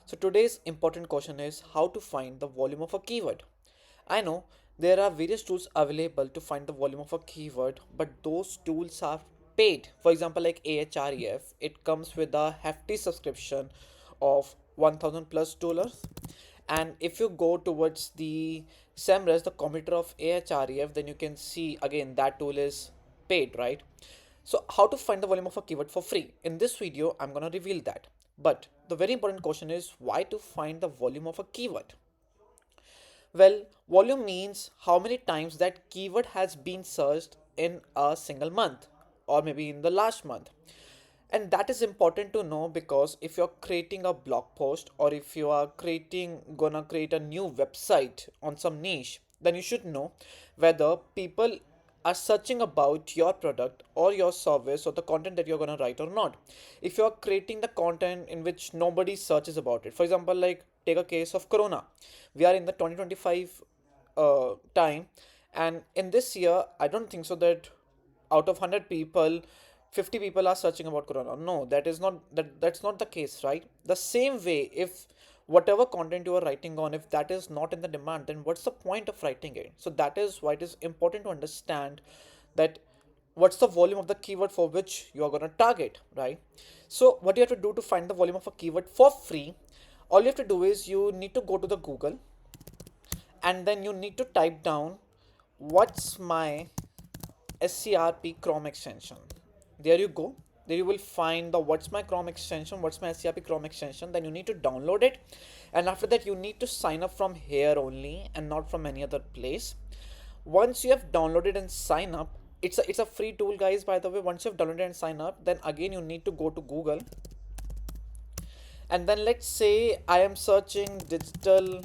So today's important question is how to find the volume of a keyword. I know there are various tools available to find the volume of a keyword, but those tools are paid. For example, like Ahref, it comes with a hefty subscription of 1000 plus dollars. And if you go towards the SEMrush, the competitor of Ahref, then you can see again that tool is paid, right? So how to find the volume of a keyword for free? In this video, I'm gonna reveal that. But the very important question is why to find the volume of a keyword? Well, volume means how many times that keyword has been searched in a single month or maybe in the last month. And that is important to know because if you're creating a blog post or if you are gonna create a new website on some niche, then you should know whether people are searching about your product or your service or the content that you're gonna write or not. If you're creating the content in which nobody searches about it, for example, like take a case of Corona. We are in the 2025 time, and in this year, I don't think so that out of 100 people 50 people are searching about Corona. No, that's not the case, right? The same way, if whatever content you are writing on, if that is not in the demand, then what's the point of writing it? So that is why it is important to understand that what's the volume of the keyword for which you are going to target, right? So what you have to do to find the volume of a keyword for free, all you have to do is you need to go to the Google, and then you need to type down what's my SCRP Chrome extension. There you go. There you will find the what's my Chrome extension, what's my SCRP Chrome extension. Then you need to download it, and after that you need to sign up from here only and not from any other place. Once you have downloaded and sign up, it's a free tool, guys. By the way, once you have downloaded and sign up, then again you need to go to Google, and then let's say I am searching digital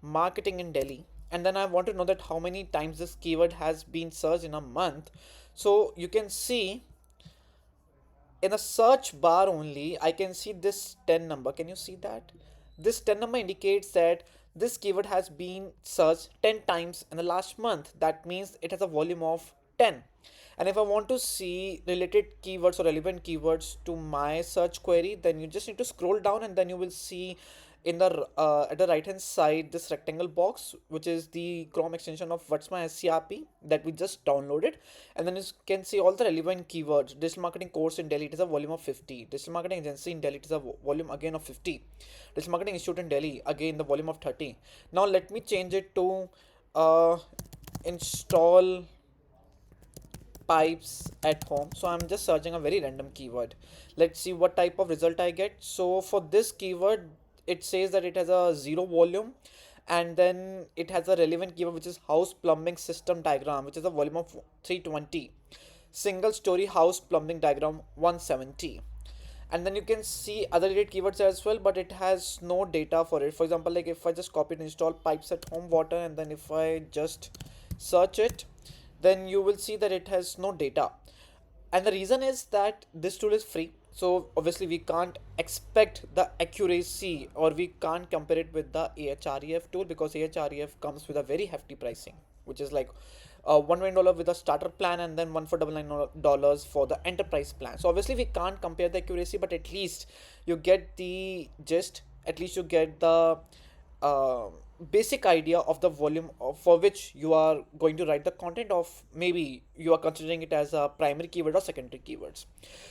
marketing in Delhi, and then I want to know that how many times this keyword has been searched in a month. So you can see in a search bar only, I can see this 10 number. Can you see that? This 10 number indicates that this keyword has been searched 10 times in the last month. That means it has a volume of 10. And if I want to see related keywords or relevant keywords to my search query, then you just need to scroll down, and then you will see in the at the right hand side this rectangle box, which is the Chrome extension of what's my SCRP that we just downloaded. And then you can see all the relevant keywords. Digital marketing course in Delhi, it is a volume of 50. Digital marketing agency in Delhi, it is a volume again of 50. Digital marketing institute in Delhi, again the volume of 30. Now let me change it to uh, install pipes at home. So I'm just searching a very random keyword. Let's see what type of result I get. So for this keyword, it says that it has a zero volume, and then it has a relevant keyword which is house plumbing system diagram, which is a volume of 320. Single story house plumbing diagram 170. And then you can see other related keywords as well, but it has no data for it. For example, like if I just copy and install pipes at home water, and then if I just search it, then you will see that it has no data. And the reason is that this tool is free, so obviously we can't expect the accuracy, or we can't compare it with the Ahref tool, because Ahref comes with a very hefty pricing, which is like $1 with a starter plan, and then one for $99 for the enterprise plan. So obviously we can't compare the accuracy, but at least you get the gist, at least you get the uh, basic idea of the volume for which you are going to write the content of. Maybe you are considering it as a primary keyword or secondary keywords.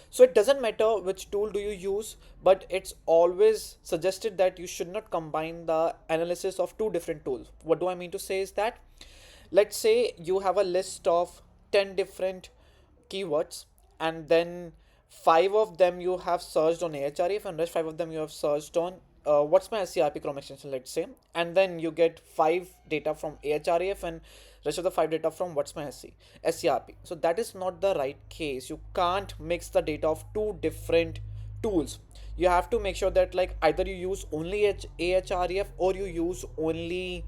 So it doesn't matter which tool do you use, but it's always suggested that you should not combine the analysis of two different tools. What do I mean to say is that, let's say you have a list of 10 different keywords, and then five of them you have searched on Ahref, and rest five of them you have searched on what's my SCRP Chrome extension, let's say, and then you get five data from Ahref and rest of the five data from what's my SCRP. So that is not the right case. You can't mix the data of two different tools. You have to make sure that like either you use only Ahref, or you use only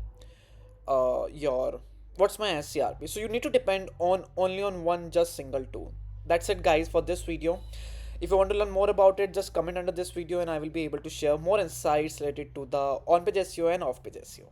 your what's my SCRP. So you need to depend on only on one just single tool. That's it, guys, for this video. If you want to learn more about it, just comment under this video, and I will be able to share more insights related to the on-page SEO and off-page SEO.